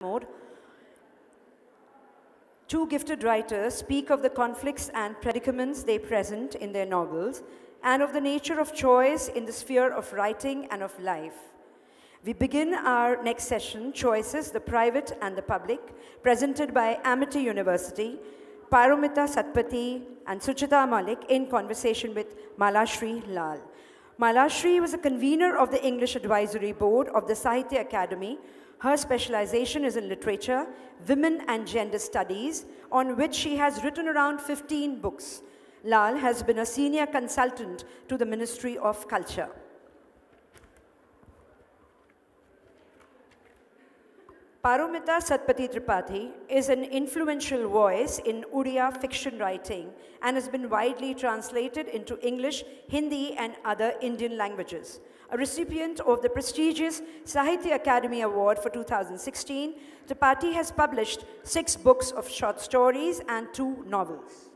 mode. Two gifted writers speak of the conflicts and predicaments they present in their novels and of the nature of choice in the sphere of writing and of life. We begin our next session, Choices, the Private and the Public, presented by Amity University, Paramita Satpathy and Suchita Malik in conversation with Malashri Lal. Malashri was a convener of the English Advisory Board of the Sahitya Akademi. Her specialization is in literature, women and gender studies, on which she has written around 15 books. Lal has been a senior consultant to the Ministry of Culture. Paramita Satpathy is an influential voice in Odia fiction writing and has been widely translated into English, Hindi, and other Indian languages. A recipient of the prestigious Sahitya Akademi Award for 2016, Satpathy has published 6 books of short stories and 2 novels.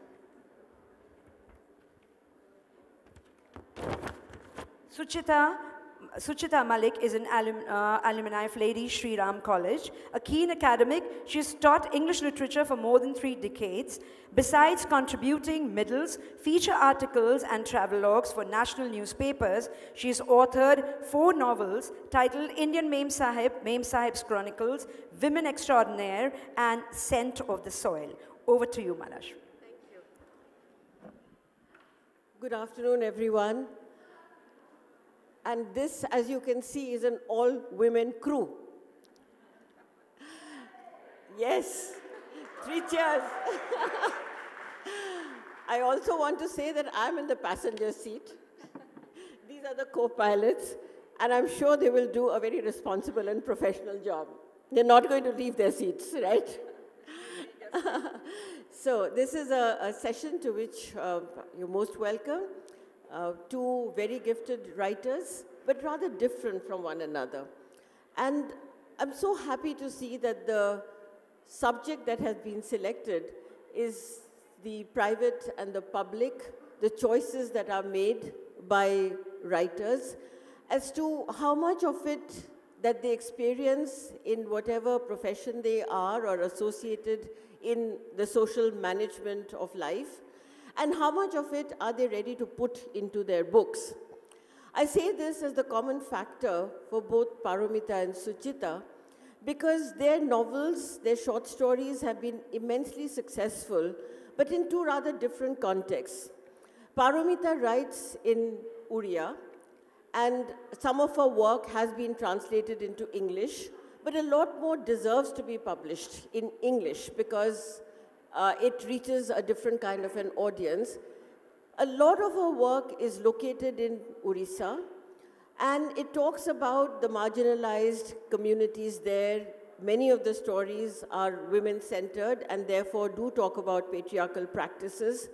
Suchita Malik is an alumni of Lady Shri Ram College. A keen academic, she has taught English literature for more than 3 decades. Besides contributing middles, feature articles, and travelogues for national newspapers, she has authored 4 novels titled Indian Memsahib's Chronicles, Women Extraordinaire, and Scent of the Soil. Over to you, Malashri. Thank you. Good afternoon, everyone. And this, as you can see, is an all-women crew. Yes, 3 cheers. I also want to say that I'm in the passenger seat. These are the co-pilots, and I'm sure they will do a very responsible and professional job. They're not going to leave their seats, right? So this is a session to which you're most welcome. 2 very gifted writers, but rather different from one another. And I'm so happy to see that the subject that has been selected is the private and the public, the choices that are made by writers, as to how much of it that they experience in whatever profession they are or associated in the social management of life, and how much of it are they ready to put into their books. I say this as the common factor for both Paramita and Suchita because their novels, their short stories have been immensely successful, but in 2 rather different contexts. Paramita writes in Odia, and some of her work has been translated into English, but a lot more deserves to be published in English because it reaches a different kind of an audience. A lot of her work is located in Orissa, and it talks about the marginalized communities there. Many of the stories are women-centered and therefore do talk about patriarchal practices.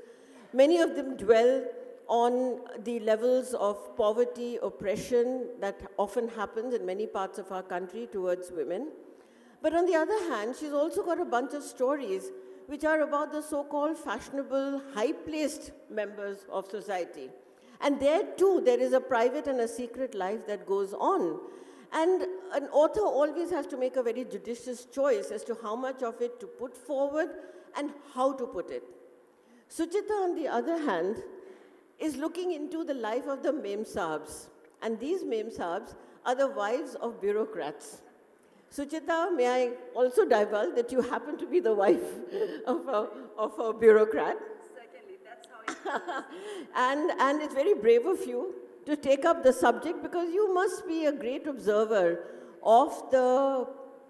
Many of them dwell on the levels of poverty, oppression that often happens in many parts of our country towards women. But on the other hand, she's also got a bunch of stories which are about the so-called fashionable, high-placed members of society. And there, too, there is a private and a secret life that goes on. And an author always has to make a very judicious choice as to how much of it to put forward and how to put it. Suchita, on the other hand, is looking into the life of the Memsahibs. And these Memsahibs are the wives of bureaucrats. Suchita, may I also divulge that you happen to be the wife of a bureaucrat? Certainly, that's how it and it's very brave of you to take up the subject because you must be a great observer of the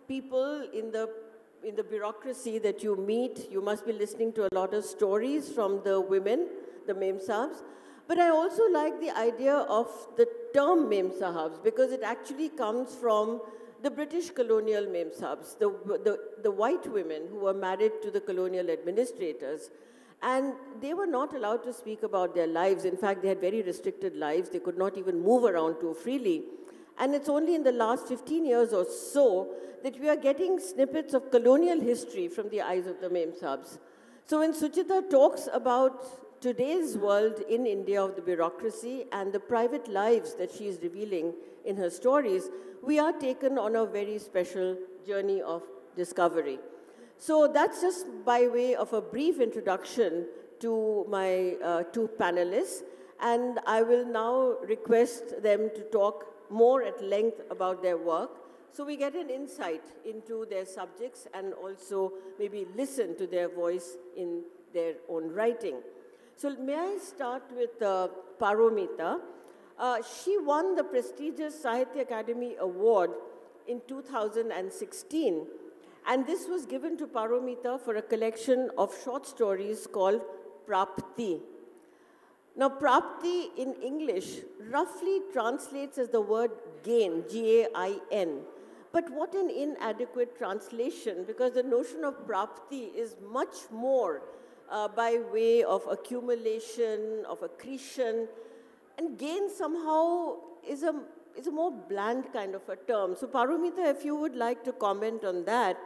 people in the bureaucracy that you meet. You must be listening to a lot of stories from the women, the Memsahibs. But I also like the idea of the term Memsahibs because it actually comes from the British colonial Memsahibs, the white women who were married to the colonial administrators. And they were not allowed to speak about their lives. In fact, they had very restricted lives. They could not even move around too freely. And it's only in the last 15 years or so that we are getting snippets of colonial history from the eyes of the Memsahibs. So when Suchita talks about today's world in India of the bureaucracy and the private lives that she is revealing in her stories, we are taken on a very special journey of discovery. So that's just by way of a brief introduction to my two panelists, and I will now request them to talk more at length about their work, so we get an insight into their subjects and also maybe listen to their voice in their own writing. So may I start with Paramita. She won the prestigious Sahitya Akademi Award in 2016, and this was given to Paramita for a collection of short stories called Prapti. Now, Prapti in English roughly translates as the word gain, G-A-I-N. But what an inadequate translation, because the notion of Prapti is much more by way of accumulation, of accretion, and gain somehow is a more bland kind of a term. So Paramita, if you would like to comment on that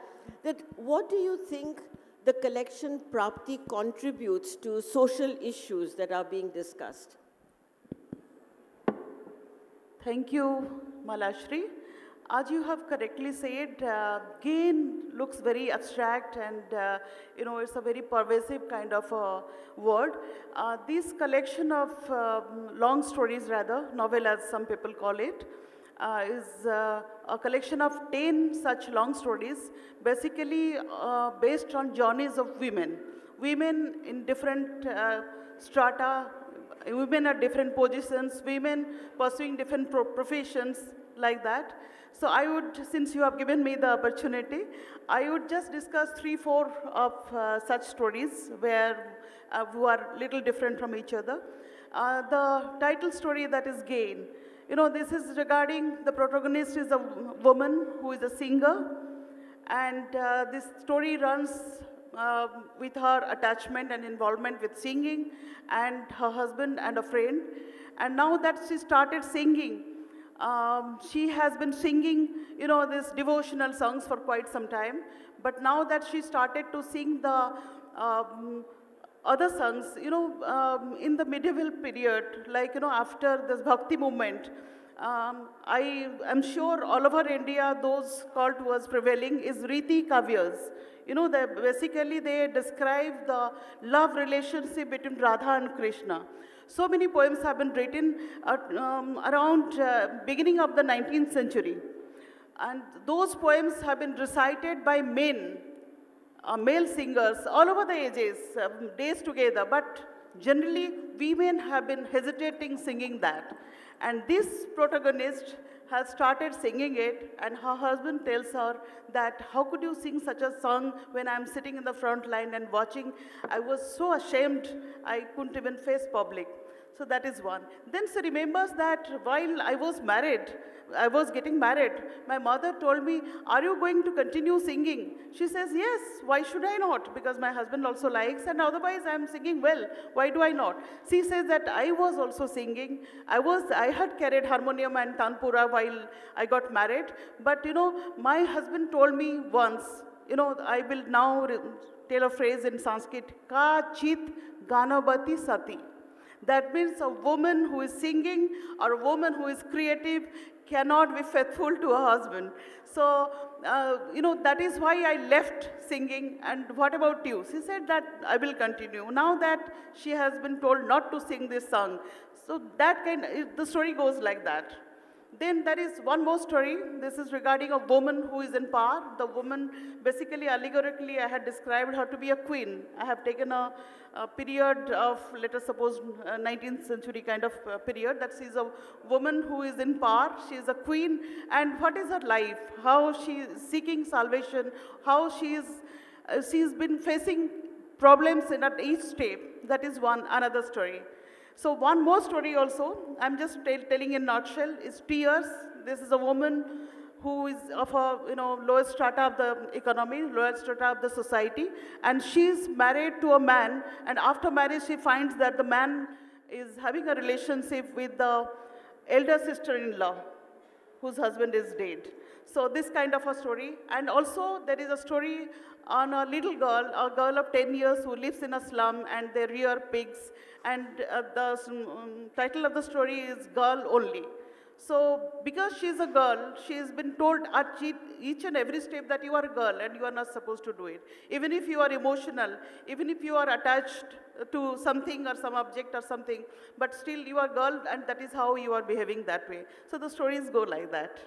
what do you think the collection Prapti contributes to social issues that are being discussed? Thank you, Malashri. As you have correctly said, gain looks very abstract and, it's a very pervasive kind of word. This collection of long stories, rather, novel as some people call it, is a collection of 10 such long stories, basically based on journeys of women. Women in different strata, women at different positions, women pursuing different professions, like that. So I would, since you have given me the opportunity, I would just discuss 3-4 of such stories where who are little different from each other. The title story, that is Gain. This is regarding the protagonist is a woman who is a singer, and this story runs with her attachment and involvement with singing and her husband and a friend. And now that she started singing, she has been singing, these devotional songs for quite some time. But now that she started to sing the other songs, in the medieval period, like, after this bhakti movement, I am sure all over India, those called was prevailing is Riti Kavyas. Basically they describe the love relationship between Radha and Krishna. So many poems have been written around beginning of the 19th century. And those poems have been recited by men, male singers, all over the ages, days together. But generally, women have been hesitating singing that. And this protagonist has started singing it, and her husband tells her that, how could you sing such a song when I'm sitting in the front line and watching? I was so ashamed, I couldn't even face public. So that is one. Then she remembers that while I was getting married, my mother told me, are you going to continue singing? She says, yes, why should I not? Because my husband also likes, and otherwise I'm singing well. Why do I not? She says that I was also singing. I had carried harmonium and tanpura while I got married. But, my husband told me once, I will now tell a phrase in Sanskrit, ka chit ganabati sati. That means a woman who is singing or a woman who is creative cannot be faithful to her husband. So, that is why I left singing. And what about you? She said that I will continue. Now that she has been told not to sing this song. So the story goes like that. Then there is one more story. This is regarding a woman who is in power. The woman, basically, allegorically, I had described her to be a queen. I have taken a period of, let us suppose, 19th century kind of period, that she is a woman who is in power. She is a queen. And what is her life? How she is seeking salvation. How she's been facing problems at each step. That is another story. So one more story also, I'm just telling in a nutshell, is Tears. This is a woman who is of a lowest strata of the economy, lowest strata of the society, and she's married to a man, and after marriage she finds that the man is having a relationship with the elder sister-in-law, whose husband is dead. So this kind of a story. And also there is a story on a little girl, a girl of 10 years who lives in a slum and they rear pigs. And the title of the story is Girl Only. So because she's a girl, she's been told at each and every step that you are a girl and you are not supposed to do it. Even if you are emotional, even if you are attached to something or some object or something, but still you are a girl and that is how you are behaving that way. So the stories go like that.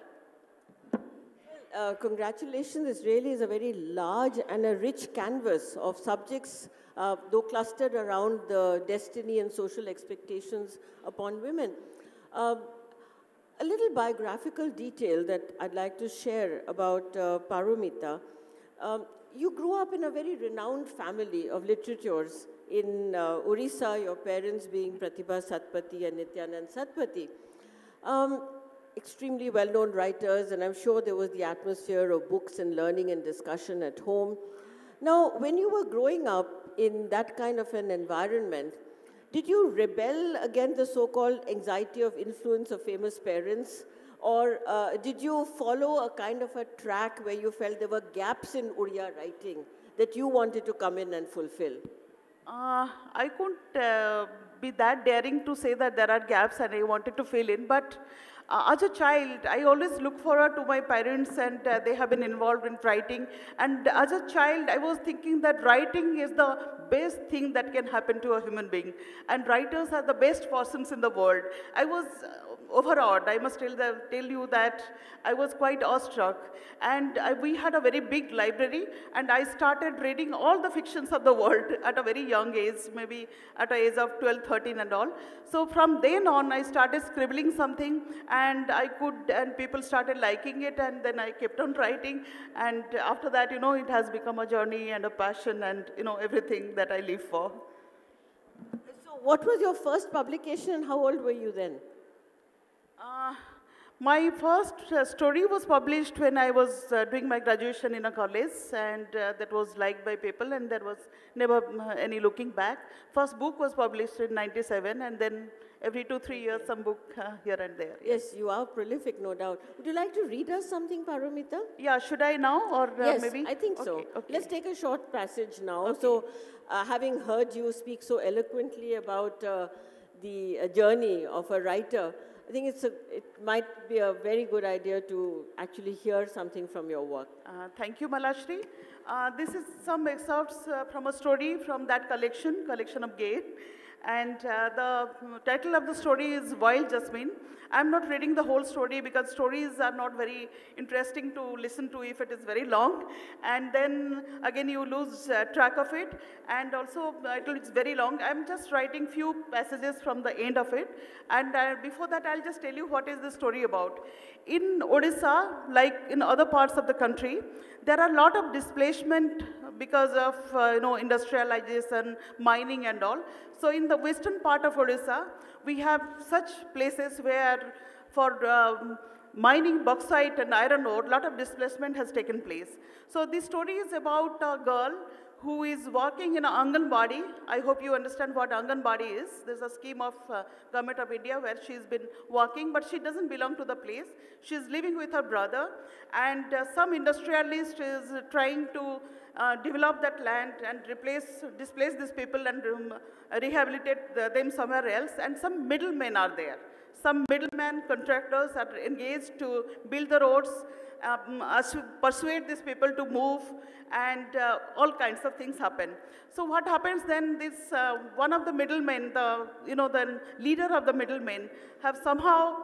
Congratulations. This really is a very large and a rich canvas of subjects, though clustered around the destiny and social expectations upon women. A little biographical detail that I'd like to share about Paramita. You grew up in a very renowned family of literatures in Orissa, your parents being Paramita Satpathy and Nityanand Satpathy. Extremely well-known writers, and I'm sure there was the atmosphere of books and learning and discussion at home. Now, when you were growing up in that kind of an environment, did you rebel against the so-called anxiety of influence of famous parents? Or did you follow a kind of a track where you felt there were gaps in Odia writing that you wanted to come in and fulfill? I couldn't be that daring to say that there are gaps and I wanted to fill in, but as a child, I always look forward to my parents and they have been involved in writing. And as a child, I was thinking that writing is the best thing that can happen to a human being. And writers are the best persons in the world. I was overawed. I must tell you that I was quite awestruck. And we had a very big library, and I started reading all the fictions of the world at a very young age, maybe at the age of 12, 13 and all. So from then on, I started scribbling something, and people started liking it, and then I kept on writing. And after that, it has become a journey and a passion and, everything that I live for. So what was your first publication and how old were you then? My first story was published when I was doing my graduation in a college, and that was liked by people, and there was never any looking back. First book was published in '97, and then every 2-3 years some book here and there. Yes, you are prolific, no doubt. Would you like to read us something, Paramita? Yeah, should I now or yes, maybe? I think so. Okay. Let's take a short passage now. Okay. So, having heard you speak so eloquently about the journey of a writer, I think it might be a very good idea to actually hear something from your work. Thank you, Malashri. This is some excerpts from a story from that collection of Gate. And the title of the story is Wild Jasmine. I'm not reading the whole story because stories are not very interesting to listen to if it is very long. And then again you lose track of it. And also it's very long. I'm just writing few passages from the end of it. And before that I'll just tell you what is the story about. In Odisha, like in other parts of the country, there are a lot of displacement because of industrialization, mining and all. So in the western part of Odisha, we have such places where for mining bauxite and iron ore, a lot of displacement has taken place. So this story is about a girl who is working in an Anganwadi. I hope you understand what Anganwadi is. There's a scheme of Government of India where she's been working, but she doesn't belong to the place. She's living with her brother, and some industrialist is trying to develop that land and displace these people and rehabilitate them somewhere else, and some middlemen are there. Some middlemen, contractors are engaged to build the roads, persuade these people to move, and all kinds of things happen. So what happens then, this one of the middlemen, the leader of the middlemen, have somehow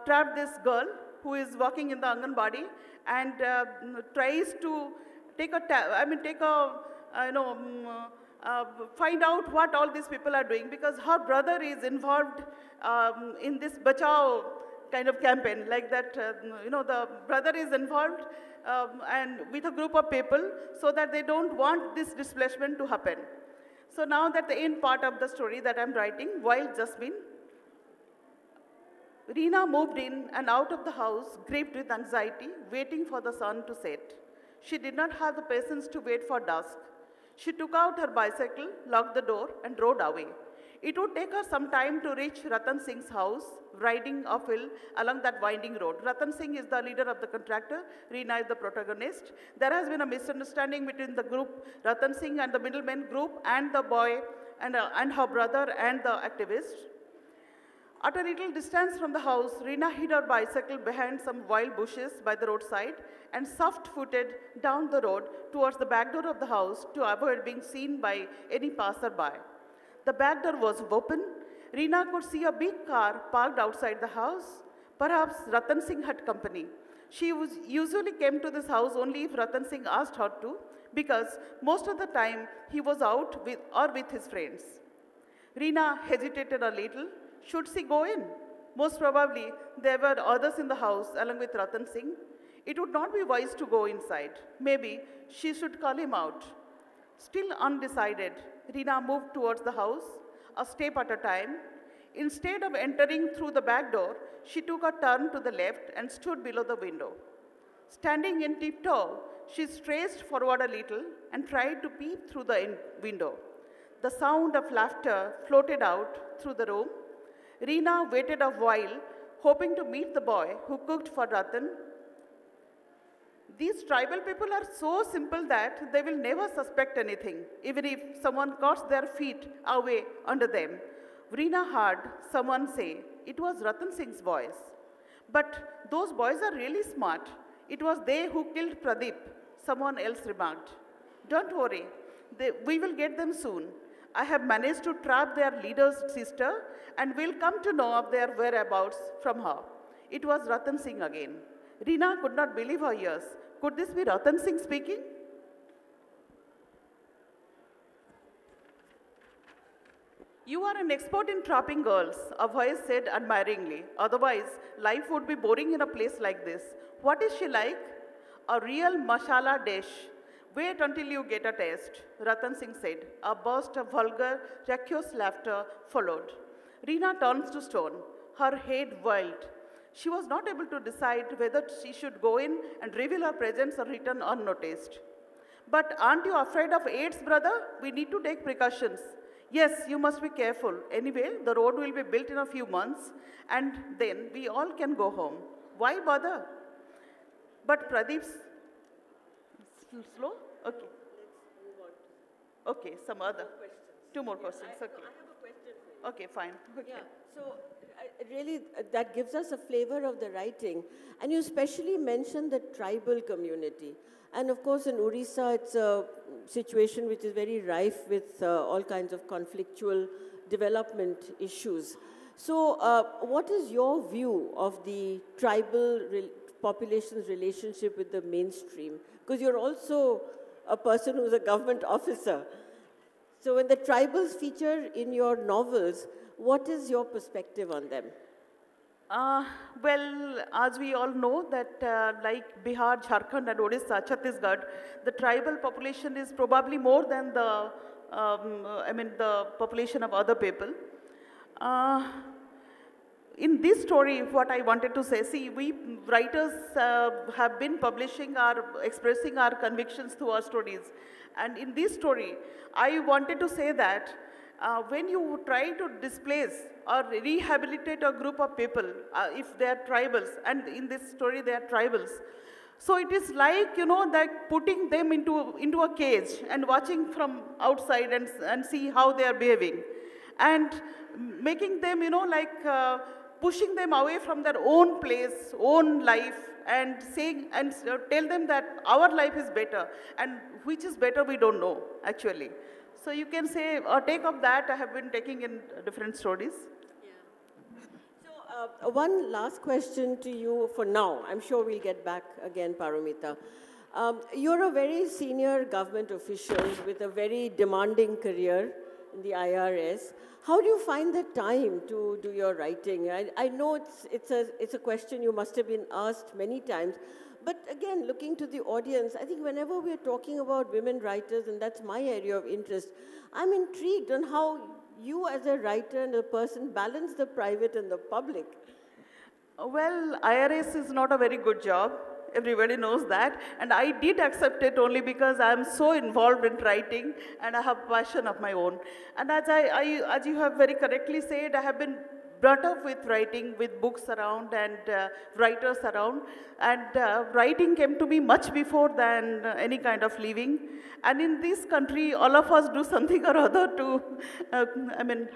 trapped this girl who is working in the Anganwadi and tries to find out what all these people are doing, because her brother is involved in this Bachao kind of campaign, like that, the brother is involved and with a group of people so that they don't want this displacement to happen. So now that the end part of the story that I'm writing, Wild Jasmine. Reena moved in and out of the house, gripped with anxiety, waiting for the sun to set. She did not have the patience to wait for dusk. She took out her bicycle, locked the door, and rode away. It would take her some time to reach Ratan Singh's house, riding uphill along that winding road. Ratan Singh is the leader of the contractor, Reena is the protagonist. There has been a misunderstanding between the group, Ratan Singh and the middleman group, and the boy, and her brother and the activist. At a little distance from the house, Reena hid her bicycle behind some wild bushes by the roadside and soft-footed down the road towards the back door of the house to avoid being seen by any passerby. The back door was open. Reena could see a big car parked outside the house. Perhaps Ratan Singh had company. She usually came to this house only if Ratan Singh asked her to, because most of the time he was out with his friends. Reena hesitated a little. Should she go in? Most probably there were others in the house along with Ratan Singh. It would not be wise to go inside. Maybe she should call him out. Still undecided, Reena moved towards the house, a step at a time. Instead of entering through the back door, she took a turn to the left and stood below the window. Standing in tiptoe, she stretched forward a little and tried to peep through the window. The sound of laughter floated out through the room. Reena waited a while, hoping to meet the boy who cooked for Ratan. These tribal people are so simple that they will never suspect anything, even if someone cuts their feet away under them. Reena heard someone say it was Ratan Singh's voice. But those boys are really smart. It was they who killed Pradeep, someone else remarked. Don't worry, we will get them soon. I have managed to trap their leader's sister and will come to know of their whereabouts from her. It was Ratan Singh again. Reena could not believe her ears. Could this be Ratan Singh speaking? You are an expert in trapping girls, a voice said admiringly. Otherwise, life would be boring in a place like this. What is she like? A real masala dish. Wait until you get a taste, Ratan Singh said. A burst of vulgar, raucous laughter followed. Reena turns to stone. Her head whirled. She was not able to decide whether she should go in and reveal her presence or return unnoticed. But aren't you afraid of AIDS, brother? We need to take precautions. Yes, you must be careful. Anyway, the road will be built in a few months, and then we all can go home. Why bother? But Pradeep's... Slow? Okay. Let's move on. Okay, some other. Two more questions. I Okay. have a question for you. Okay, fine. Okay. Yeah, so really that gives us a flavor of the writing. And you especially mentioned the tribal community. And of course in Orissa, it's a situation which is very rife with all kinds of conflictual development issues. So what is your view of the tribal population's relationship with the mainstream? Because you're also a person who's a government officer. So when the tribals feature in your novels, what is your perspective on them? Well, as we all know that like Bihar, Jharkhand and Odisha, Chhattisgarh, the tribal population is probably more than the, the population of other people. In this story, what I wanted to say, see, we writers have been expressing our convictions through our stories. And in this story, I wanted to say that when you try to displace or rehabilitate a group of people, if they are tribals, and in this story they are tribals, so it is like, like putting them into a cage and watching from outside and see how they are behaving. And making them, pushing them away from their own place, own life, and saying and tell them that our life is better, and which is better we don't know, actually. So you can say a take of that I have been taking in different stories. Yeah. So one last question to you for now. I'm sure we'll get back again, Paramita. You're a very senior government official with a very demanding career in the IRS. How do you find the time to do your writing? I know it's a question you must have been asked many times. But again, looking to the audience, I think whenever we're talking about women writers, and that's my area of interest, I'm intrigued on how you as a writer and a person balance the private and the public. Well, IRS is not a very good job. Everybody knows that. And I did accept it only because I'm so involved in writing and I have passion of my own. And as you have very correctly said, I have been brought up with writing, with books around and writers around. And writing came to me much before than any kind of living. And in this country, all of us do something or other to,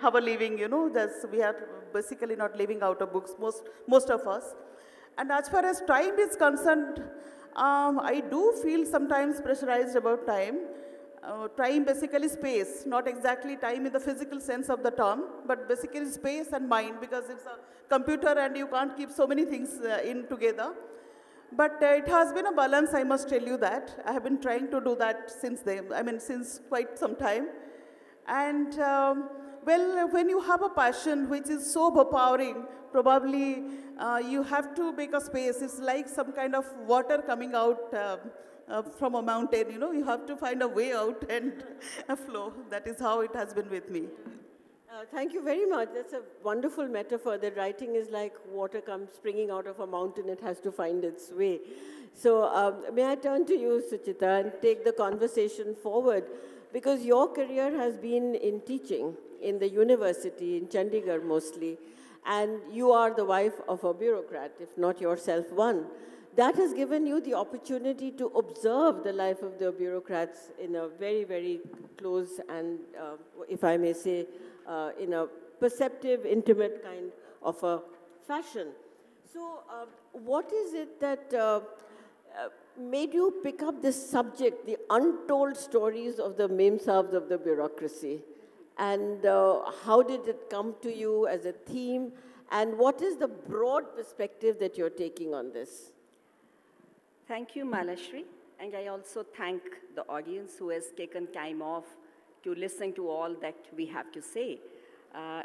have a living, we are basically not living out of books, most of us. And as far as time is concerned, I do feel sometimes pressurized about time. Time basically space, not exactly time in the physical sense of the term, but basically space and mind, because it's a computer and you can't keep so many things in together. But it has been a balance, I must tell you that. I have been trying to do that since since quite some time. And well, when you have a passion which is so overpowering, probably you have to make a space. It's like some kind of water coming out from a mountain, you have to find a way out and flow. That is how it has been with me. Thank you very much. That's a wonderful metaphor that writing is like water comes springing out of a mountain. It has to find its way. So may I turn to you, Suchita, and take the conversation forward, because your career has been in teaching in the university, in Chandigarh mostly, and you are the wife of a bureaucrat, if not yourself one. That has given you the opportunity to observe the life of the bureaucrats in a very, very close and, if I may say, in a perceptive, intimate kind of a fashion. So what is it that made you pick up this subject, the untold stories of the Memsahabs of the bureaucracy? And how did it come to you as a theme? And what is the broad perspective that you're taking on this? Thank you, Malashri. And I also thank the audience who has taken time off to listen to all that we have to say.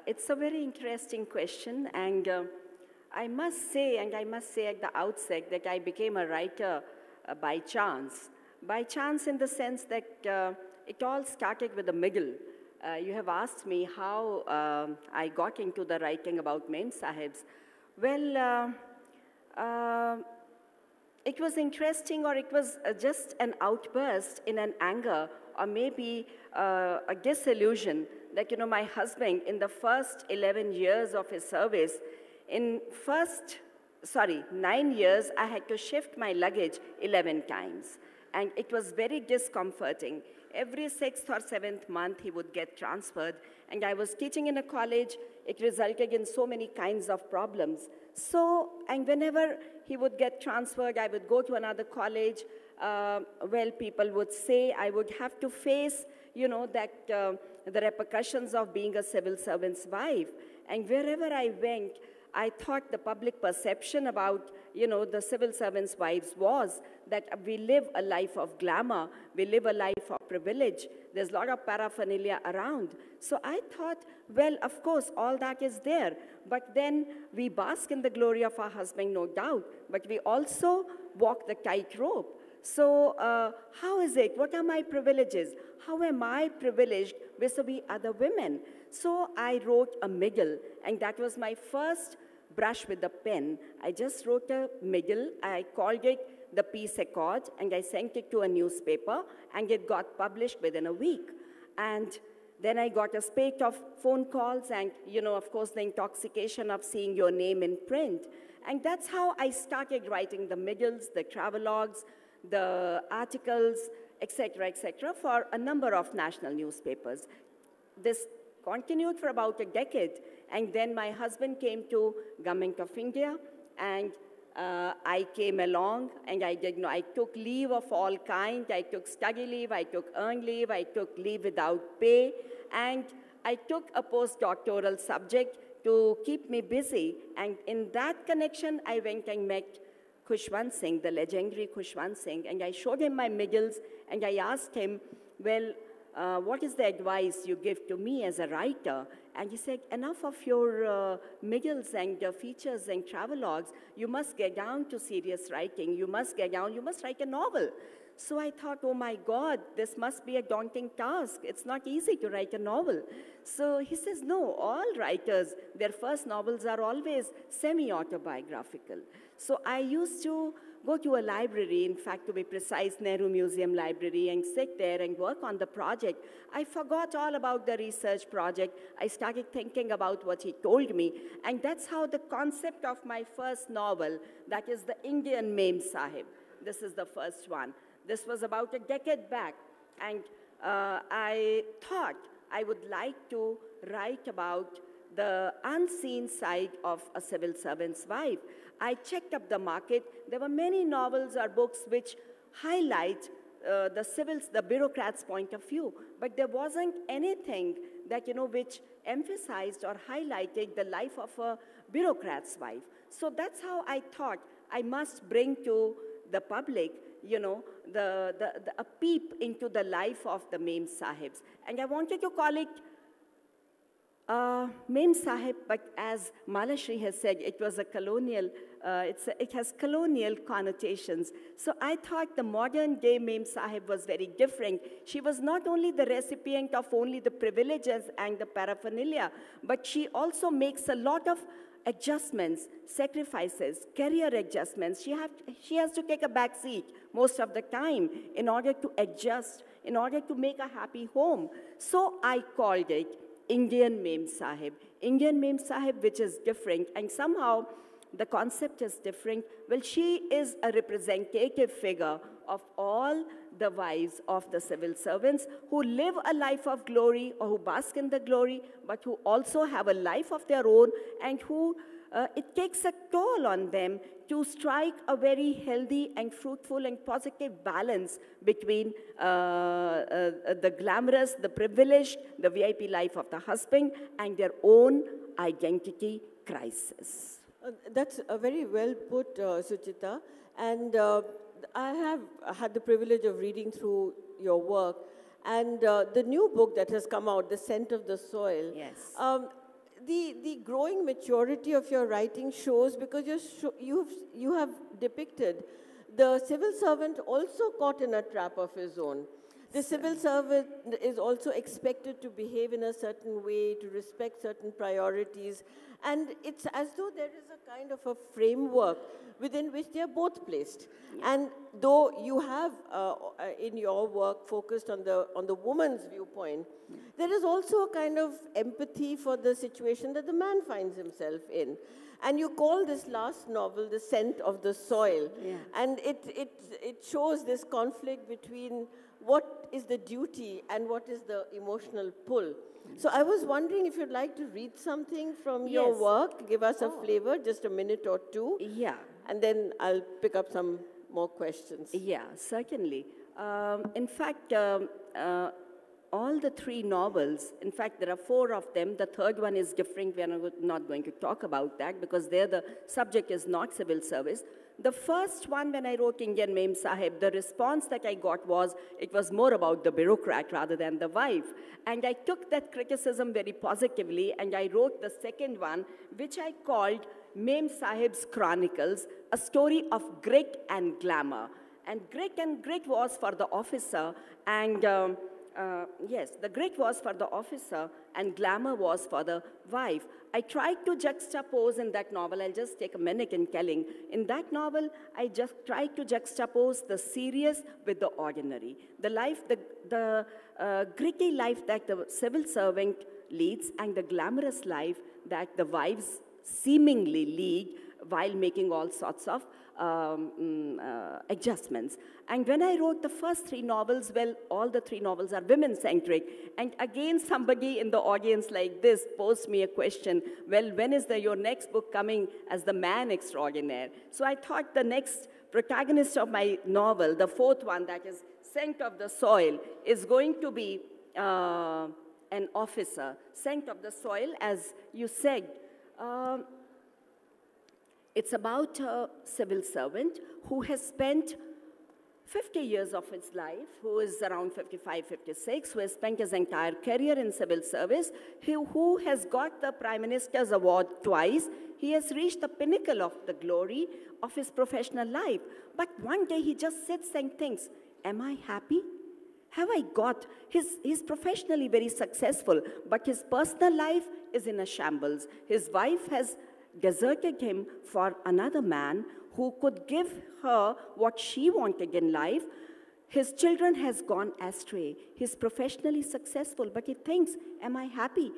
It's a very interesting question, and I must say at the outset that I became a writer by chance. By chance in the sense that it all started with a middle. You have asked me how I got into the writing about Memsahibs. Well, it was interesting, or it was just an outburst in an anger, or maybe a disillusion that, my husband, in the first 11 years of his service, 9 years, I had to shift my luggage 11 times. And it was very discomforting. Every 6th or 7th month, he would get transferred. And I was teaching in a college. It resulted in so many kinds of problems. So, and whenever he would get transferred, I would go to another college. Well, people would say I would have to face, the repercussions of being a civil servant's wife. And wherever I went, I thought the public perception about, the civil servants' wives was that we live a life of glamour, we live a life of privilege, there's a lot of paraphernalia around. So I thought, well, of course, all that is there, but then we bask in the glory of our husband, no doubt, but we also walk the tightrope. So how is it? What are my privileges? How am I privileged vis-a-vis other women? So I wrote a middle, and that was my first brush with the pen. I just wrote a middle. I called it the Peace Accord, and I sent it to a newspaper, and it got published within a week. And then I got a spate of phone calls and, of course, the intoxication of seeing your name in print. And that's how I started writing the middles, the travelogues, the articles, etc., for a number of national newspapers. This continued for about a decade, and then my husband came to Government of India, and I came along, and I took leave of all kinds. I took study leave, I took earned leave, I took leave without pay, and I took a postdoctoral subject to keep me busy. And in that connection, I went and met Khushwant Singh, the legendary Khushwant Singh, and I showed him my middles, and I asked him, well, what is the advice you give to me as a writer? And he said, enough of your middles and features and travelogues. You must get down to serious writing. You must get down, you must write a novel. So I thought, oh my God, this must be a daunting task. It's not easy to write a novel. So he says, no, all writers, their first novels are always semi-autobiographical. So I used to go to a library, in fact, to be precise, Nehru Museum Library, and sit there and work on the project, I forgot all about the research project. I started thinking about what he told me, and that's how the concept of my first novel, that is the Indian Memsahib, this is the first one. This was about a decade back, and I thought I would like to write about the unseen side of a civil servant's wife. I checked up the market. There were many novels or books which highlight the bureaucrat's point of view, but there wasn't anything that, which emphasized or highlighted the life of a bureaucrat's wife. So that's how I thought I must bring to the public, a peep into the life of the Memsahibs. And I wanted to call it Memsahib, but as Malashri has said, it was a colonial, it has colonial connotations. So I thought the modern day Memsahib was very different. She was not only the recipient of only the privileges and the paraphernalia, but she also makes a lot of adjustments, sacrifices, career adjustments. She has to take a back seat most of the time in order to adjust, in order to make a happy home. So I called it Indian Memsahib. Indian Memsahib, which is different, and somehow the concept is different. Well, she is a representative figure of all the wives of the civil servants who live a life of glory or who bask in the glory, but who also have a life of their own, and who it takes a toll on them to strike a very healthy and fruitful and positive balance between the glamorous, the privileged, the VIP life of the husband, and their own identity crisis. That's very well put, Suchita. And I have had the privilege of reading through your work. And the new book that has come out, The Scent of the Soil. Yes. The growing maturity of your writing shows, because you have depicted the civil servant also caught in a trap of his own. The civil servant is also expected to behave in a certain way, to respect certain priorities. And it's as though there is a kind of a framework within which they are both placed. Yeah. And though you have, in your work, focused on the woman's viewpoint, there is also a kind of empathy for the situation that the man finds himself in. And you call this last novel The Scent of the Soil. Yeah. And it shows this conflict between what is the duty and what is the emotional pull. So I was wondering if you'd like to read something from your work, give us a flavor, just a minute or two. Yeah. And then I'll pick up some more questions. Yeah, certainly. In fact, all the three novels, in fact, there are 4 of them. The third one is different. We are not going to talk about that because there the subject is not civil service. The first one, when I wrote Indian Memsahib, the response that I got was, it was more about the bureaucrat rather than the wife. And I took that criticism very positively, and I wrote the second one, which I called Memsahib's Chronicles, a story of grit and glamour. And grit was for the officer, and yes, the grit was for the officer, and glamour was for the wife. I tried to juxtapose in that novel, I'll just take a minute in telling. In that novel, I just tried to juxtapose the serious with the ordinary. The life, the gritty life that the civil servant leads, and the glamorous life that the wives seemingly lead while making all sorts of adjustments. And when I wrote the first 3 novels, well, all the 3 novels are women-centric. And again, somebody in the audience like this posed me a question, well, when is your next book coming as the man extraordinaire? So I thought the next protagonist of my novel, the 4th one, that is Scent of the Soil, is going to be an officer. Scent of the Soil, as you said, it's about a civil servant who has spent 50 years of his life, who is around 55, 56, who has spent his entire career in civil service, who has got the Prime Minister's Award twice. He has reached the pinnacle of the glory of his professional life. But one day he just sits and thinks, am I happy? Have I got, he's professionally very successful, but his personal life is in a shambles. His wife has deserted him for another man who could give her what she wanted in life. His children has gone astray. He's professionally successful, but he thinks, am I happy?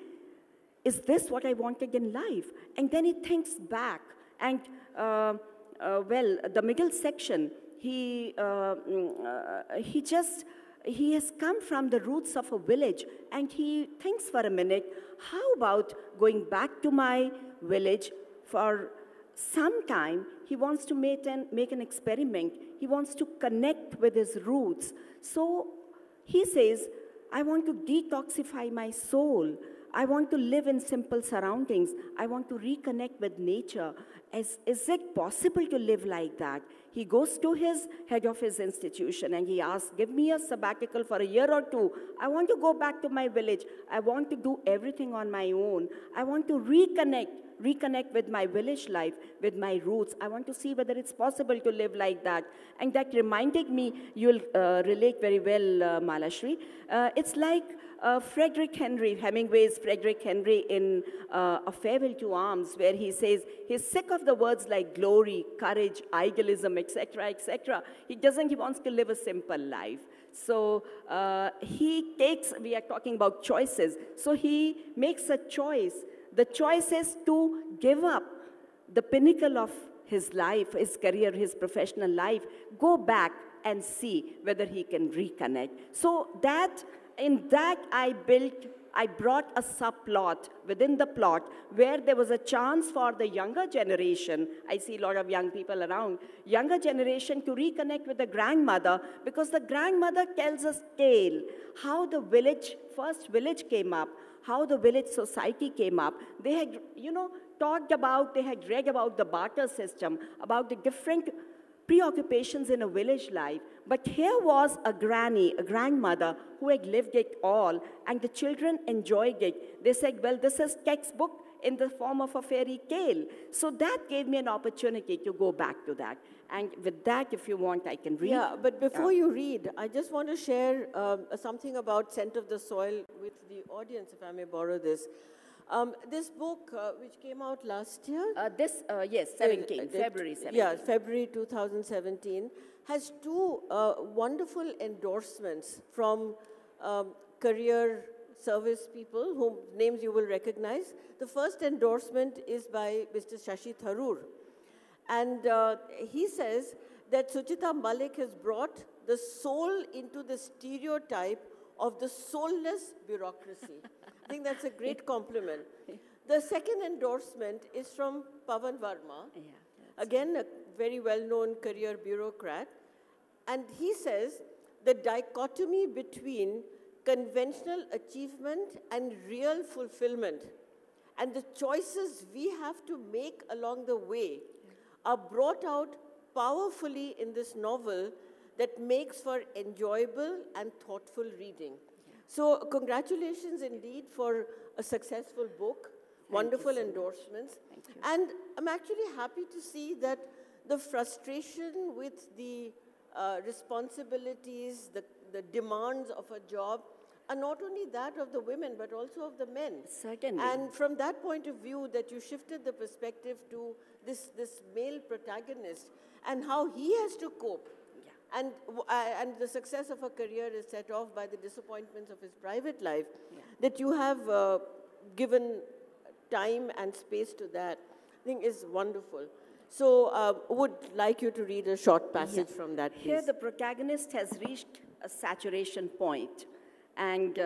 Is this what I wanted in life? And then he thinks back, and well, the middle section, he has come from the roots of a village, and he thinks for a minute, how about going back to my village for some time? He wants to make an experiment. He wants to connect with his roots. So he says, I want to detoxify my soul. I want to live in simple surroundings. I want to reconnect with nature. Is it possible to live like that? He goes to his head of his institution and he asks, give me a sabbatical for a year or two. I want to go back to my village. I want to do everything on my own. I want to reconnect with my village life, with my roots. I want to see whether it's possible to live like that. And that reminded me, you'll relate very well, Malashri. It's like Hemingway's Frederick Henry in A Farewell to Arms, where he says he's sick of the words like glory, courage, idealism, etc., etc. He wants to live a simple life. So we are talking about choices. So he makes a choice. The choice is to give up the pinnacle of his life, his career, his professional life, go back and see whether he can reconnect. So in that I brought a subplot within the plot where there was a chance for the younger generation, I see a lot of young people around, younger generation to reconnect with the grandmother, because the grandmother tells us tale, how the first village came up, how the village society came up. They had, they had read about the barter system, about the different preoccupations in a village life. But here was a grandmother, who had lived it all, and the children enjoyed it. They said, well, this is textbook in the form of a fairy tale. So that gave me an opportunity to go back to that. And with that, if you want, I can read. Yeah, but before you read, I just want to share something about Scent of the Soil with the audience, if I may borrow this. This book, which came out last year? Yes, February 17. Yeah, February 2017, has two wonderful endorsements from career service people, whose names you will recognize. The first endorsement is by Mr. Shashi Tharoor. And he says that Suchita Malik has brought the soul into the stereotype of the soulless bureaucracy. I think that's a great compliment. The second endorsement is from Pavan Verma, again a very well-known career bureaucrat. And he says the dichotomy between conventional achievement and real fulfillment, and the choices we have to make along the way, are brought out powerfully in this novel that makes for enjoyable and thoughtful reading. So congratulations indeed for a successful book, wonderful endorsements. And I'm actually happy to see that the frustration with the responsibilities, the demands of a job, are not only that of the women, but also of the men. Certainly. And from that point of view, that you shifted the perspective to this male protagonist and how he has to cope. Yeah. And the success of a career is set off by the disappointments of his private life. Yeah. That you have given time and space to that, I think is wonderful. So would like you to read a short passage from that, please. Here the protagonist has reached a saturation point. And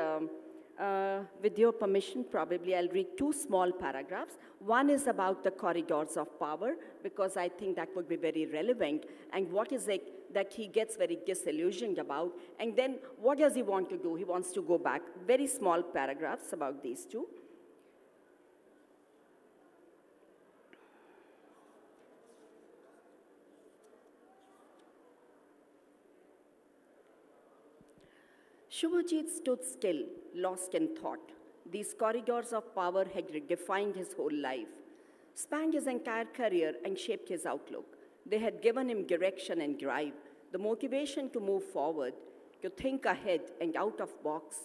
with your permission, probably I'll read two small paragraphs. One is about the corridors of power, because I think that would be very relevant. And what is it that he gets very disillusioned about? And then what does he want to do? He wants to go back. Very small paragraphs about these two. Shubhajit stood still, lost in thought. These corridors of power had redefined his whole life, spanned his entire career, and shaped his outlook. They had given him direction and drive, the motivation to move forward, to think ahead and out of box,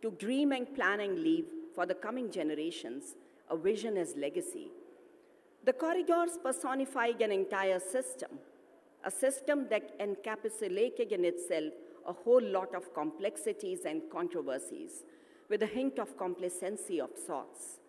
to dream and plan and leave for the coming generations, a vision as legacy. The corridors personify an entire system, a system that encapsulated in itself a whole lot of complexities and controversies, with a hint of complacency of sorts.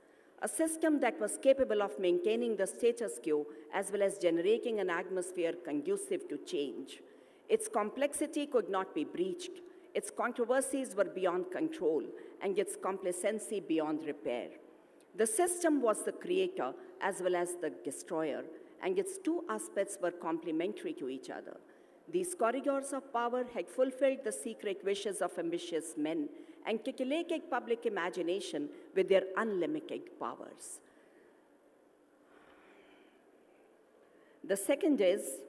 A system that was capable of maintaining the status quo as well as generating an atmosphere conducive to change. Its complexity could not be breached, its controversies were beyond control, and its complacency beyond repair. The system was the creator as well as the destroyer, and its two aspects were complementary to each other. These corridors of power had fulfilled the secret wishes of ambitious men and titillated public imagination with their unlimited powers. The second is,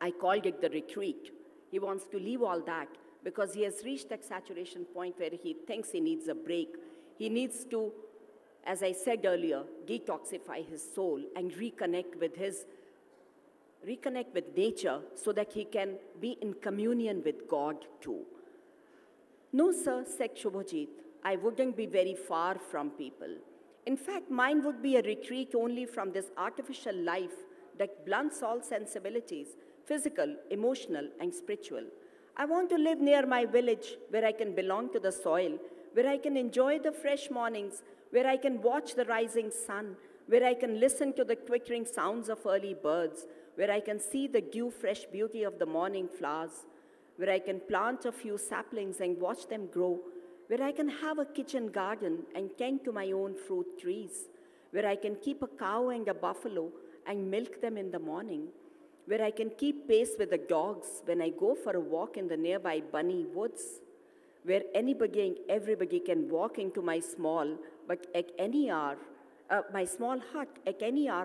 I called it the retreat. He wants to leave all that because he has reached that saturation point where he thinks he needs a break. He needs to, as I said earlier, detoxify his soul and reconnect with nature so that he can be in communion with God too. No, sir, said Shubhajit, I wouldn't be very far from people. In fact, mine would be a retreat only from this artificial life that blunts all sensibilities, physical, emotional, and spiritual. I want to live near my village where I can belong to the soil, where I can enjoy the fresh mornings, where I can watch the rising sun, where I can listen to the twittering sounds of early birds, where I can see the dew-fresh beauty of the morning flowers, where I can plant a few saplings and watch them grow, where I can have a kitchen garden and tend to my own fruit trees, where I can keep a cow and a buffalo and milk them in the morning, where I can keep pace with the dogs when I go for a walk in the nearby bunny woods, where anybody and everybody can walk into my small hut at any hour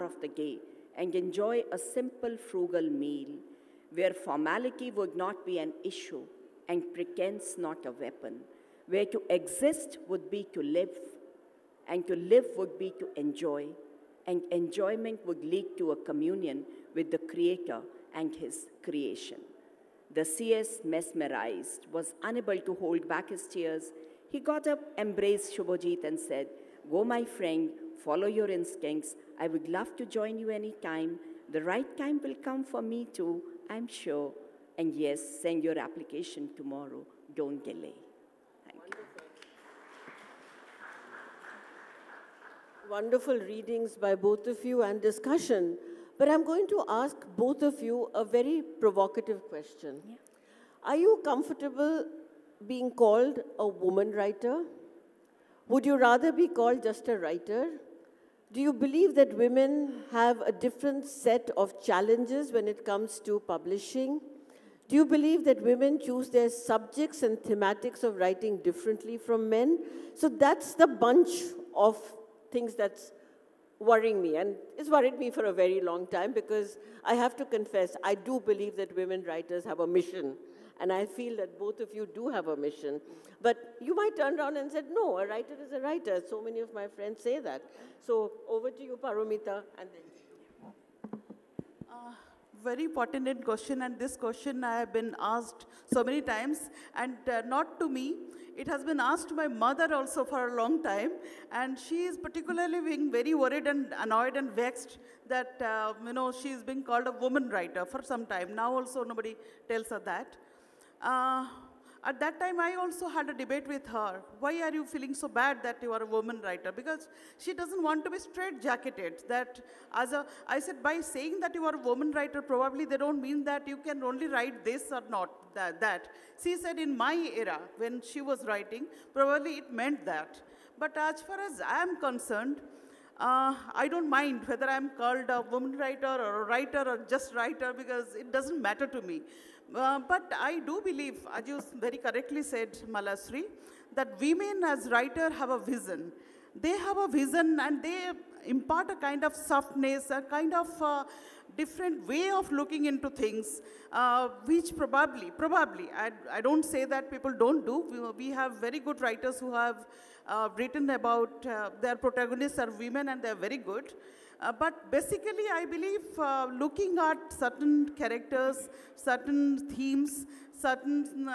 of the day and enjoy a simple, frugal meal, where formality would not be an issue and pretense not a weapon, where to exist would be to live, and to live would be to enjoy, and enjoyment would lead to a communion with the Creator and His creation. The CS, mesmerized, was unable to hold back his tears. He got up, embraced Shubhajit and said, "Go, my friend, follow your instincts. I would love to join you any time. The right time will come for me too, I'm sure. And yes, send your application tomorrow. Don't delay." Thank you. Wonderful readings by both of you and discussion. But I'm going to ask both of you a very provocative question. Yeah. Are you comfortable being called a woman writer? Would you rather be called just a writer? Do you believe that women have a different set of challenges when it comes to publishing? Do you believe that women choose their subjects and thematics of writing differently from men? So that's the bunch of things that's worrying me, and it's worried me for a very long time, because I have to confess, I do believe that women writers have a mission, and I feel that both of you do have a mission. But you might turn around and say, no, a writer is a writer. So many of my friends say that. So over to you, Paramita, and then very pertinent question, and this question I have been asked so many times, and not to me. It has been asked to my mother also for a long time, and she is particularly being very worried and annoyed and vexed that, she is being called a woman writer for some time. Now also nobody tells her that. At that time, I also had a debate with her. Why are you feeling so bad that you are a woman writer? Because she doesn't want to be straitjacketed. That I said, by saying that you are a woman writer, probably they don't mean that you can only write this or not that. She said, in my era, when she was writing, probably it meant that. But as far as I am concerned, I don't mind whether I'm called a woman writer or a writer or just writer, because it doesn't matter to me. But I do believe, as you very correctly said, Malashri, that women as writers have a vision. They have a vision, and they impart a kind of softness, a kind of different way of looking into things, which probably, I don't say that people don't do. We have very good writers who have written about their protagonists are women, and they're very good. But basically, I believe looking at certain characters, certain themes, certain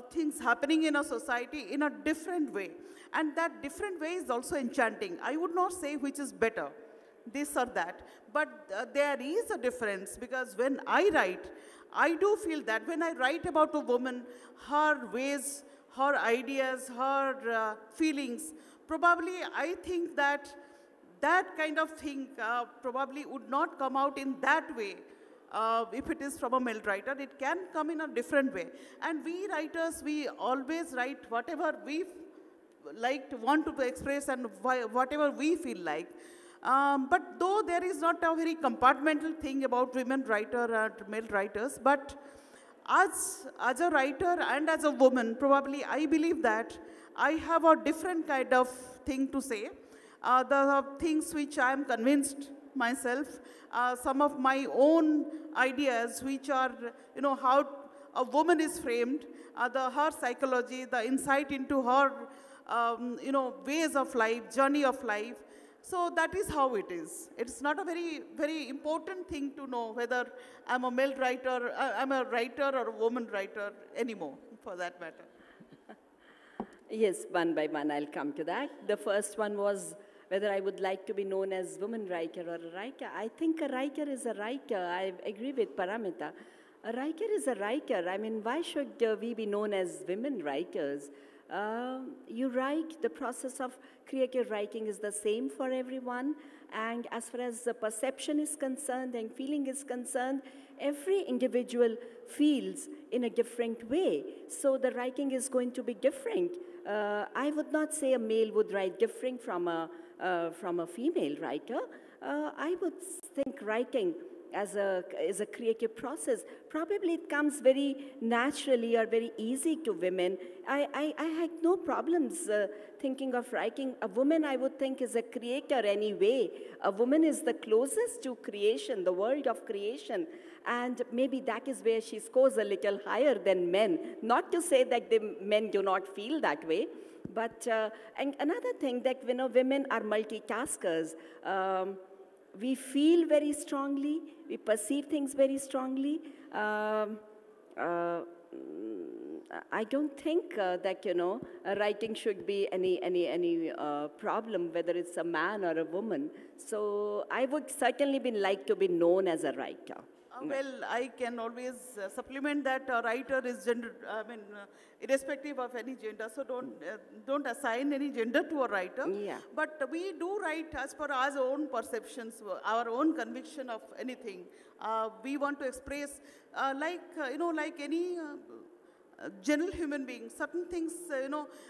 things happening in a society in a different way. And that different way is also enchanting. I would not say which is better. this or that. But there is a difference, because when I write, I do feel that when I write about a woman, her ways, her ideas, her feelings, probably I think that that kind of thing probably would not come out in that way. If it is from a male writer, it can come in a different way. And we writers, we always write whatever we want to express and whatever we feel like. But though there is not a very compartmental thing about women writers and male writers, but as a writer and as a woman, probably I believe that I have a different kind of thing to say. The things which I am convinced myself, some of my own ideas, which are, how a woman is framed, her psychology, the insight into her, ways of life, journey of life. So that is how it is. It's not a very, very important thing to know whether I'm a male writer, I'm a writer or a woman writer anymore, for that matter. Yes, one by one I'll come to that. The first one was whether I would like to be known as woman writer or a writer. I think a writer is a writer. I agree with Paramita. A writer is a writer. I mean, why should we be known as women writers? You write, the process of creative writing is the same for everyone. And as far as the perception is concerned and feeling is concerned, every individual feels in a different way. So the writing is going to be different. I would not say a male would write different from a female writer. I would think writing is a creative process. Probably it comes very naturally or very easy to women. I had no problems thinking of writing. A woman, I would think, is a creator anyway. A woman is the closest to creation, the world of creation. And maybe that is where she scores a little higher than men. Not to say that the men do not feel that way. But and another thing that, women are multitaskers. We feel very strongly, we perceive things very strongly. I don't think that, writing should be any problem, whether it's a man or a woman. So I would certainly like to be known as a writer. Well, I can always supplement that a writer is gender, irrespective of any gender, so don't assign any gender to a writer. Yeah. But we do write as per our own perceptions, our own conviction of anything. We want to express, like any general human being, certain things,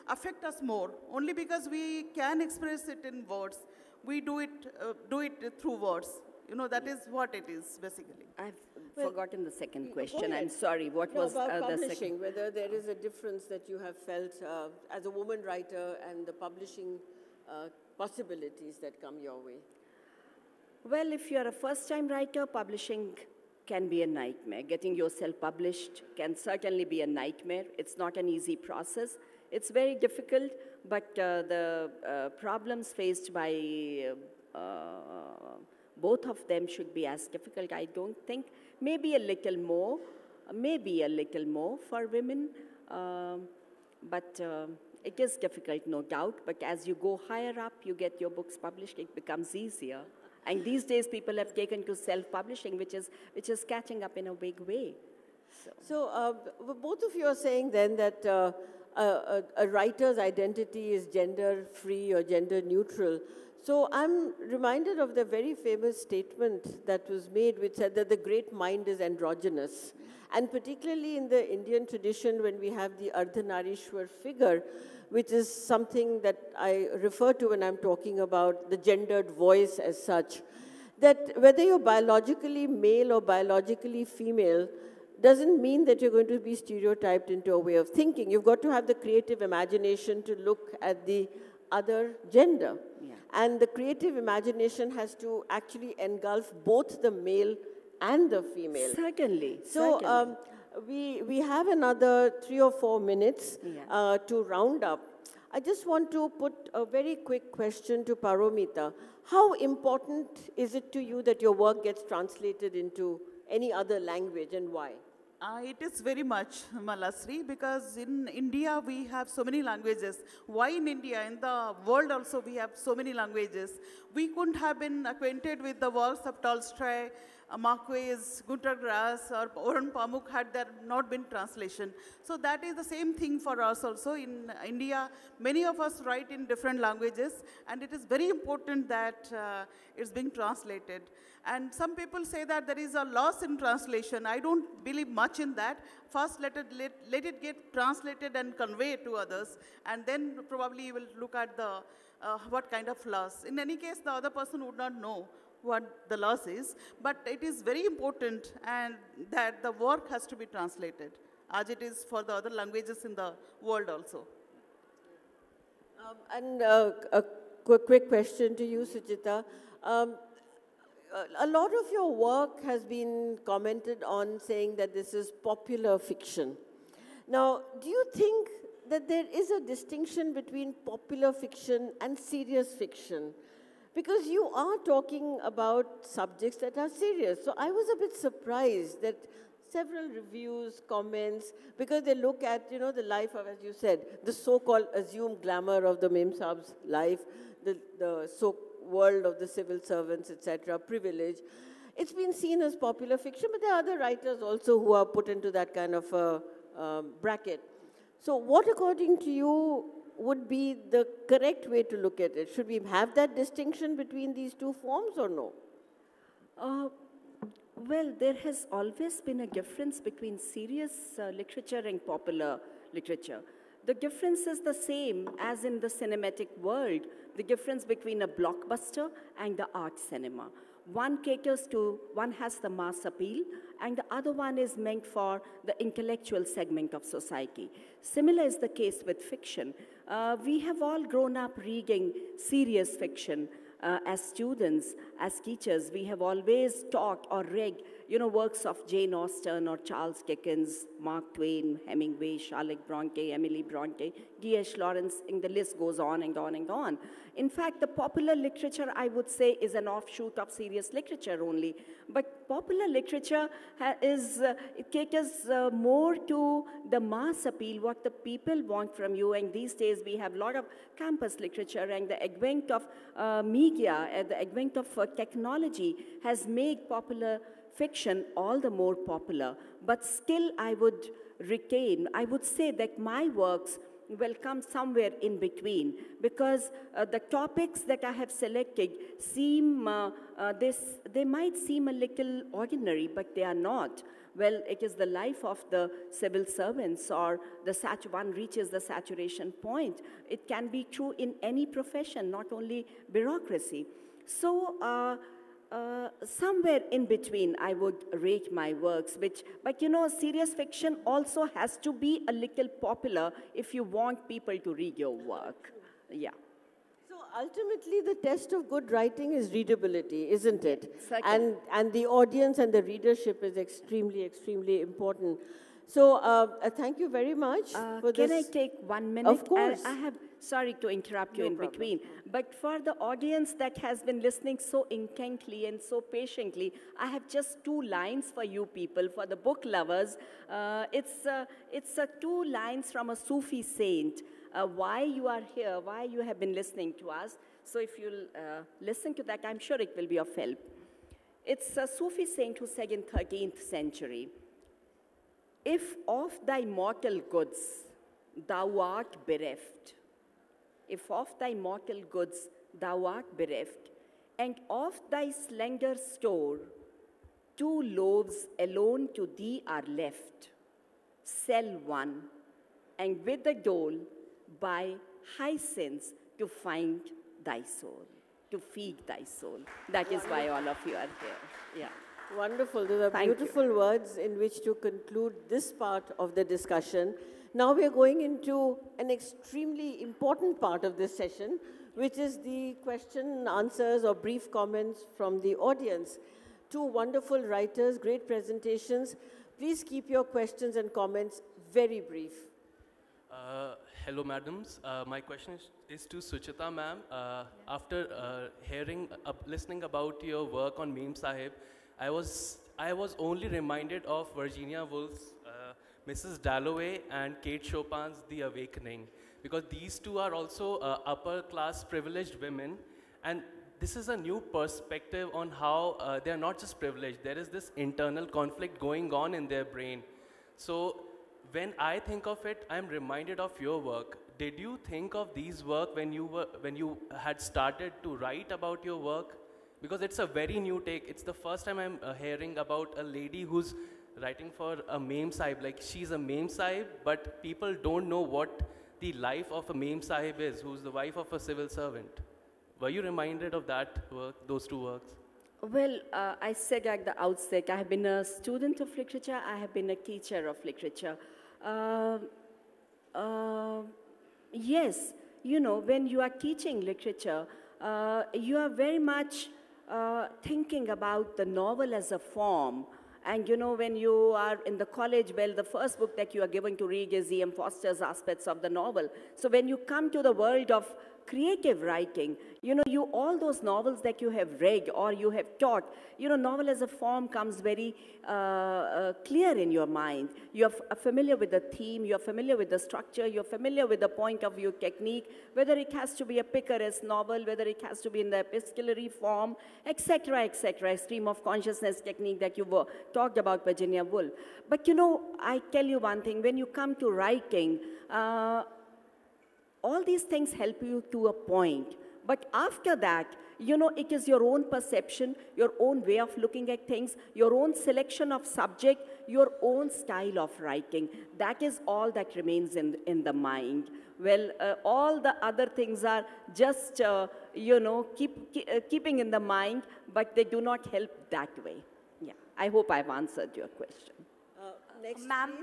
affect us more, only because we can express it in words. We do it through words. That is what it is, basically. I've forgotten the second question. I'm sorry. What was about the publishing, second? whether there is a difference that you have felt as a woman writer and the publishing possibilities that come your way? Well, if you're a first-time writer, publishing can be a nightmare. Getting yourself published can certainly be a nightmare. It's not an easy process. It's very difficult, but the problems faced by both of them should be as difficult, I don't think. Maybe a little more for women, but it is difficult, no doubt. But as you go higher up, you get your books published, it becomes easier. And these days, people have taken to self-publishing, which is catching up in a big way. So both of you are saying then that a writer's identity is gender-free or gender-neutral. So I'm reminded of the very famous statement that was made, which said that the great mind is androgynous. And particularly in the Indian tradition, when we have the Ardhanarishwar figure, which is something that I refer to when I'm talking about the gendered voice as such, that whether you're biologically male or biologically female doesn't mean that you're going to be stereotyped into a way of thinking. You've got to have the creative imagination to look at the other gender. Yeah. And the creative imagination has to actually engulf both the male and the female. Certainly. So we have another 3 or 4 minutes to round up. I just want to put a very quick question to Paramita. How important is it to you that your work gets translated into any other language, and why? It is very much, Malashri, because in India we have so many languages. Why in India? In the world also we have so many languages. We couldn't have been acquainted with the works of Tolstoy, Marquez, Gunter Grass, or Orhan Pamuk had there not been translation. So that is the same thing for us also. In India, many of us write in different languages, and it is very important that it's being translated. And some people say that there is a loss in translation. I don't believe much in that. First, let it get translated and conveyed to others, and then probably you will look at the what kind of loss. In any case, the other person would not know what the loss is, but it is very important and that the work has to be translated, as it is for the other languages in the world also. And a quick question to you, Suchita. A lot of your work has been commented on saying that this is popular fiction. Now, do you think that there is a distinction between popular fiction and serious fiction? Because you are talking about subjects that are serious. So I was a bit surprised that several reviews, comments, because they look at, the life of, as you said, the so-called assumed glamour of the Memsahib's life, the world of the civil servants, etc., privilege. It's been seen as popular fiction, but there are other writers also who are put into that kind of bracket. So what, according to you, would be the correct way to look at it? Should we have that distinction between these two forms or no? Well, there has always been a difference between serious literature and popular literature. The difference is the same as in the cinematic world, the difference between a blockbuster and the art cinema. One has the mass appeal, and the other one is meant for the intellectual segment of society. Similar is the case with fiction. We have all grown up reading serious fiction. As students, as teachers, we have always taught or read, works of Jane Austen or Charles Dickens, Mark Twain, Hemingway, Charlotte Bronte, Emily Bronte, D.H. Lawrence, and the list goes on and on and on. In fact, the popular literature, I would say, is an offshoot of serious literature only. But popular literature it caters more to the mass appeal, what the people want from you. And these days, we have a lot of campus literature, and the advent of media, the advent of technology has made popular fiction all the more popular. But still, I would say that my works will come somewhere in between, because the topics that I have selected seem, they might seem a little ordinary, but they are not. Well, it is the life of the civil servants, or one reaches the saturation point. It can be true in any profession, not only bureaucracy. So, somewhere in between, I would rate my works, but serious fiction also has to be a little popular if you want people to read your work. Yeah. So ultimately, the test of good writing is readability, isn't it? Exactly. And the audience and the readership is extremely, extremely important. So thank you very much for this. Can I take 1 minute? Of course. I have, sorry to interrupt you No in problem. between, but for the audience that has been listening so intently and so patiently, I have just 2 lines for you people, for the book lovers. It's 2 lines from a Sufi saint, why you are here, why you have been listening to us. So if you'll listen to that, I'm sure it will be of help. It's a Sufi saint who said in 13th century, "If of thy mortal goods thou art bereft, if of thy mortal goods thou art bereft, and of thy slender store 2 loaves alone to thee are left, sell one, and with the dole buy hyacinths to find thy soul, to feed thy soul." That is why all of you are here. Yeah. Wonderful. Those are beautiful words in which to conclude this part of the discussion. Now we are going into an extremely important part of this session, which is the question and answers or brief comments from the audience. 2 wonderful writers, great presentations. Please keep your questions and comments very brief. Hello, madams. My question is to Suchita, ma'am. After listening about your work on Memsahib, I was only reminded of Virginia Woolf's Mrs. Dalloway and Kate Chopin's The Awakening, because these two are also upper class privileged women, and this is a new perspective on how they are not just privileged, there is this internal conflict going on in their brain. So when I think of it, I'm reminded of your work. Did you think of these work when you had started to write about your work? Because it's a very new take. It's the first time I'm hearing about a lady who's writing for a Memsahib. Like, she's a Memsahib, but people don't know what the life of a Memsahib is, who's the wife of a civil servant. Were you reminded of that work, those two works? Well, I said at the outset, I have been a student of literature, I have been a teacher of literature. Yes, you know, when you are teaching literature, you are very much thinking about the novel as a form. And you know, when you are in the college, well, the first book that you are given to read is E.M. Forster's Aspects of the Novel. So when you come to the world of creative writing, you know, all those novels that you have read or you have taught, you know, novel as a form comes very clear in your mind. You're familiar with the theme, you're familiar with the structure, you're familiar with the point of view technique, whether it has to be a picaresque novel, whether it has to be in the epistolary form, etc., etc., stream of consciousness technique that you talked about, Virginia Woolf. But you know, I tell you one thing, when you come to writing, all these things help you to a point. But after that, you know, it is your own perception, your own way of looking at things, your own selection of subject, your own style of writing. That is all that remains in the mind. Well, all the other things are just, you know, keeping in the mind, but they do not help that way. Yeah, I hope I've answered your question. Next, ma'am,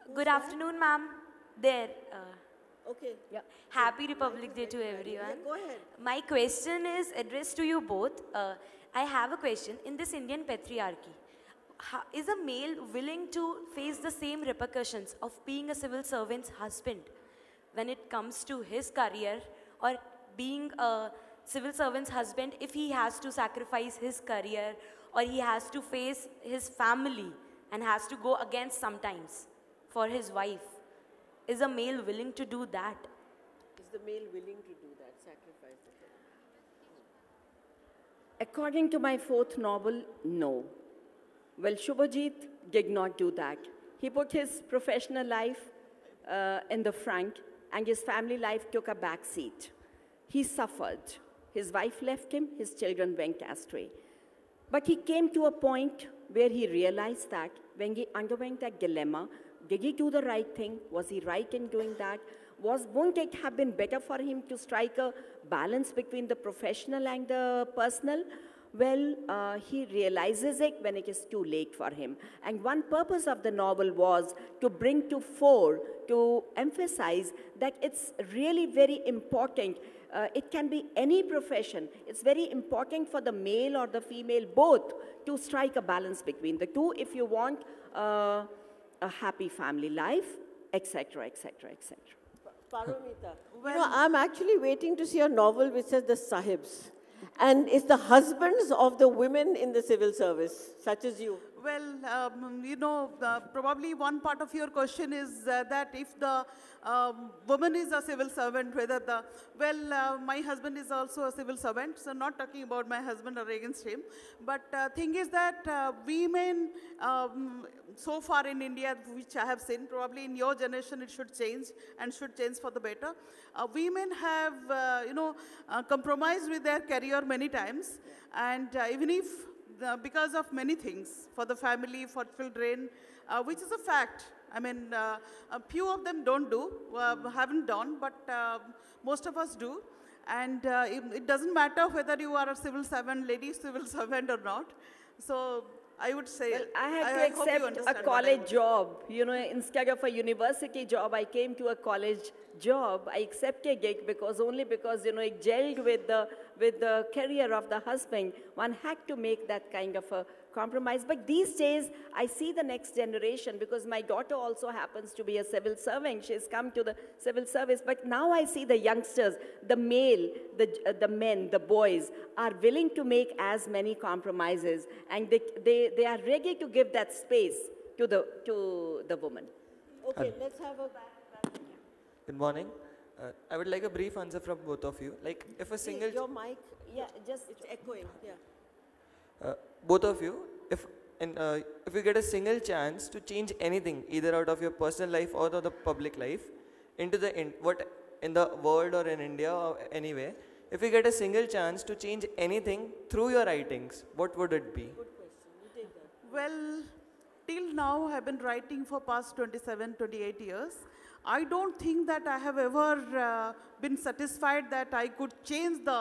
please. good afternoon, ma'am. There. Okay. Yeah. Happy Republic Day to everyone. Yeah, go ahead. My question is addressed to you both. I have a question. In this Indian patriarchy, is a male willing to face the same repercussions of being a civil servant's husband when it comes to his career, or being a civil servant's husband if he has to sacrifice his career, or he has to face his family and has to go against sometimes for his wife? Is a male willing to do that? Is the male willing to do that, sacrifice the career? According to my fourth novel, no. Well, Shubhajit did not do that. He put his professional life in the front, and his family life took a back seat. He suffered. His wife left him, his children went astray. But he came to a point where he realized that when he underwent that dilemma, did he do the right thing? Was he right in doing that? Won't it have been better for him to strike a balance between the professional and the personal? Well, he realizes it when it is too late for him. And one purpose of the novel was to bring to fore, to emphasize that it's really very important. It can be any profession. It's very important for the male or the female both to strike a balance between the two if you want a happy family life, etc., etc., etc. Paramita, well, you know, I'm actually waiting to see a novel which says the Sahibs. And it's the husbands of the women in the civil service, such as you. Well, you know, probably one part of your question is that if the woman is a civil servant, whether the, well, my husband is also a civil servant, so not talking about my husband or against him. But thing is that women, so far in India, which I have seen, probably in your generation it should change, and should change for the better. Women have, you know, compromised with their career many times, and even if because of many things, for the family, for children, which is a fact. I mean, a few of them don't do, haven't done, but most of us do. And it doesn't matter whether you are a civil servant, lady civil servant or not. So I would say, well, I had to accept a college job. You know, instead of a university job, I came to a college job. I accepted it because only because, you know, it gelled with the career of the husband. One had to make that kind of a compromise. But these days, I see the next generation, because my daughter also happens to be a civil servant. She's come to the civil service. But now I see the youngsters, the male, the men, the boys, are willing to make as many compromises. And they are ready to give that space to the woman. Okay, let's have a... Good morning. I would like a brief answer from both of you. Like, if a single... Your mic, yeah, just it's echoing, yeah. Both of you, if you get a single chance to change anything, either out of your personal life or the public life, in the world or in India or anywhere, if you get a single chance to change anything through your writings, what would it be? Good question. You take that. Well, till now I've been writing for past 27, 28 years. I don't think that I have ever been satisfied that I could change the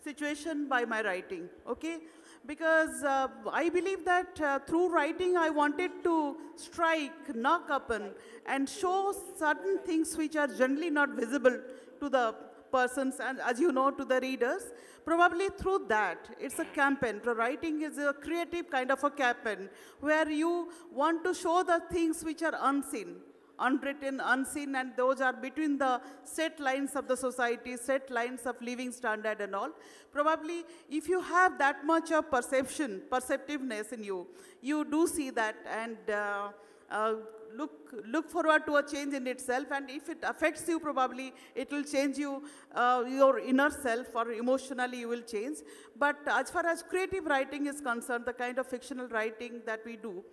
situation by my writing, okay? Because I believe that through writing I wanted to strike, knock upon, and show certain things which are generally not visible to the persons and, as you know, to the readers. Probably through that, it's a campaign. The writing is a creative kind of a campaign where you want to show the things which are unseen, unwritten, unseen, and those are between the set lines of the society, set lines of living standard and all. Probably if you have that much of perceptiveness in you, you do see that and look forward to a change in itself, and if it affects you, probably it will change you, your inner self, or emotionally you will change. But as far as creative writing is concerned, the kind of fictional writing that we do,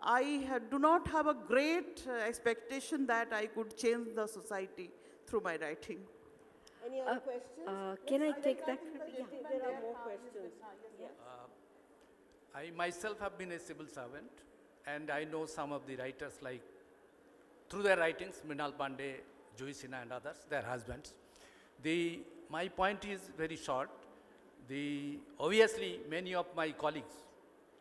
I do not have a great expectation that I could change the society through my writing. Any other questions? Can I take that? Yeah. There are more questions. Yeah. I myself have been a civil servant, and I know some of the writers, like through their writings, Mrinal Pandey, Juhi Sinha and others, their husbands. My point is very short. Obviously, many of my colleagues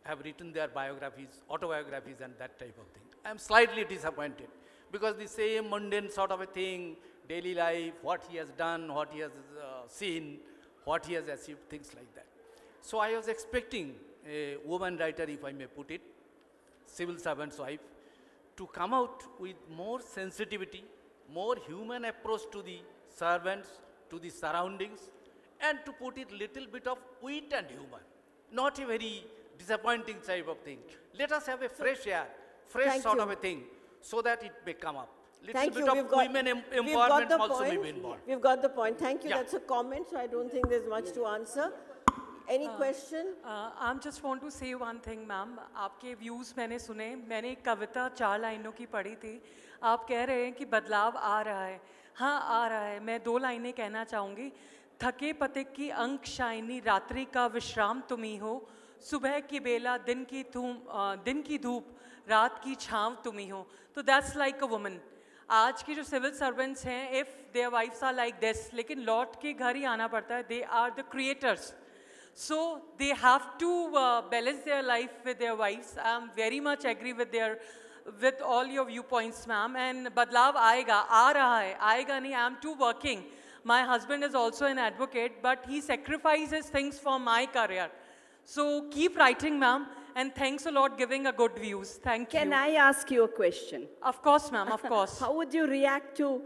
have written their biographies, autobiographies and that type of thing. I am slightly disappointed because the same mundane sort of a thing, daily life, what he has done, what he has seen, what he has achieved, things like that. So I was expecting a woman writer, if I may put it, civil servant's wife, to come out with more sensitivity, more human approach to the servants, to the surroundings, and to put it little bit of wit and humor, not a very disappointing type of thing. Let us have a fresh air, fresh sort of a thing, so that it may come up. Little bit of women empowerment also may be involved. We've got the point. Thank you. Yeah. That's a comment, so I don't think there's much to answer. Any question? I just want to say one thing, ma'am. आपके views मैंने सुने. मैंने एक कविता 4 लाइनों की पढ़ी थी. आप कह रहे हैं कि बदलाव आ रहा है. हाँ, आ रहा है. मैं 2 लाइनें कहना चाहूँगी. थके पथिक की अंक शाइनी, रात्रि का विश्राम तुम ही हो. सुबह की बेला, दिन की धूप, रात की छाँव तुम ही हो. तो that's like a woman. आज की जो सिविल सर्वेंट्स हैं, if their wives are like this, लेकिन लौट के घर ही आना पड़ता है. They are the creators. So they have to balance their life with their wives. I am very much agree with all your viewpoints, ma'am. And badlav aayega, aa raha hai, aayega nahi. I am too working. My husband is also an advocate, but he sacrifices things for my career. So keep writing, ma'am. And thanks a lot giving a good views. Thank you. Can I ask you a question? Of course, ma'am, of course. How would you react to,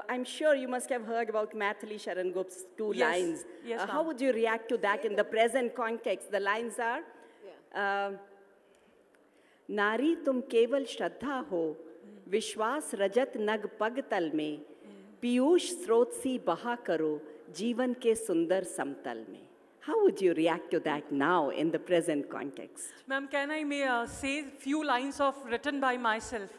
I'm sure you must have heard about Maithili Sharan Gupta's 2 lines. Yes, how would you react to that in the present context? The lines are, Nari tum keval shraddha ho, Vishwas rajat nag pag tal mein, Piyush srot si baha karo, Jeevan ke sundar samtal mein. How would you react to that now in the present context? Ma'am, can I say few lines of written by myself?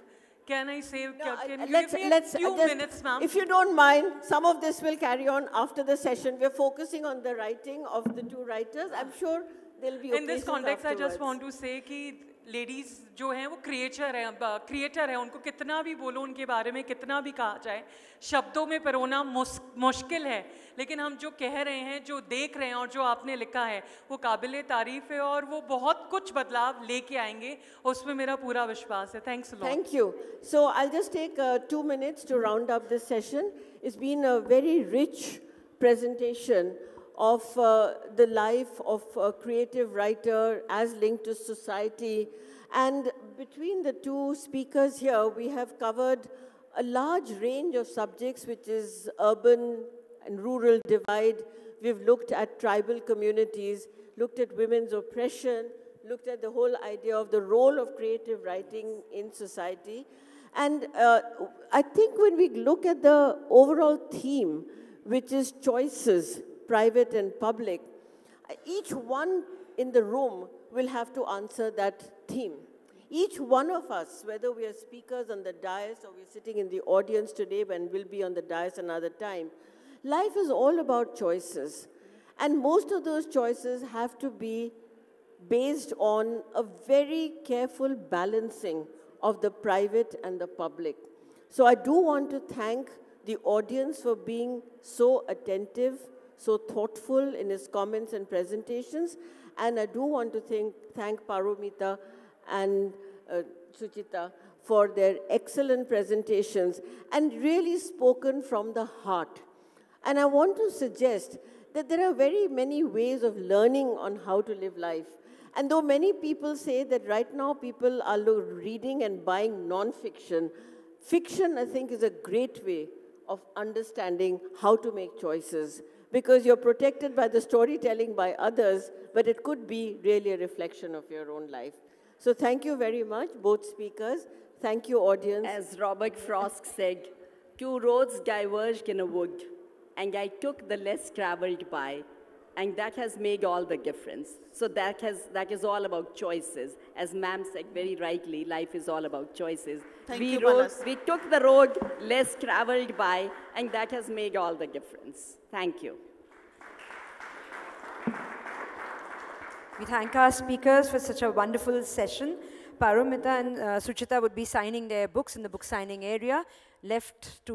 Can I say, can you give me a few minutes, ma'am? If you don't mind, some of this will carry on after the session. We're focusing on the writing of the 2 writers. I'm sure there'll be in this context, I just want to say that ladies जो हैं वो creator हैं उनको कितना भी बोलो उनके बारे में कितना भी कहा जाए शब्दों में पिरोना मुश्किल है लेकिन हम जो कह रहे हैं जो देख रहे हैं और जो आपने लिखा है वो काबिले तारीफ है और वो बहुत कुछ बदलाव लेके आएंगे उसमें मेरा पूरा विश्वास है Thanks a lot. Thank you. So I'll just take 2 minutes to round up this session. It's been a very rich presentation of the life of a creative writer as linked to society. And between the two speakers here, we have covered a large range of subjects, which is urban and rural divide. We've looked at tribal communities, looked at women's oppression, looked at the whole idea of the role of creative writing in society. And I think when we look at the overall theme, which is choices, private and public, each one in the room will have to answer that theme. Each one of us, whether we are speakers on the dais or we're sitting in the audience today and will be on the dais another time, life is all about choices. And most of those choices have to be based on a very careful balancing of the private and the public. So I do want to thank the audience for being so attentive, so thoughtful in his comments and presentations. And I do want to thank Paramita and Suchita for their excellent presentations and really spoken from the heart. And I want to suggest that there are very many ways of learning on how to live life. And though many people say that right now people are reading and buying non-fiction, fiction, I think, is a great way of understanding how to make choices, because you're protected by the storytelling by others, but it could be really a reflection of your own life. So thank you very much, both speakers. Thank you, audience. As Robert Frost said, two roads diverged in a wood, and I took the less traveled by, and that has made all the difference. So that is all about choices. As ma'am said very rightly, life is all about choices. We took the road less traveled by, and that has made all the difference. Thank you. We thank our speakers for such a wonderful session. Paramita and Suchita would be signing their books in the book signing area. Left to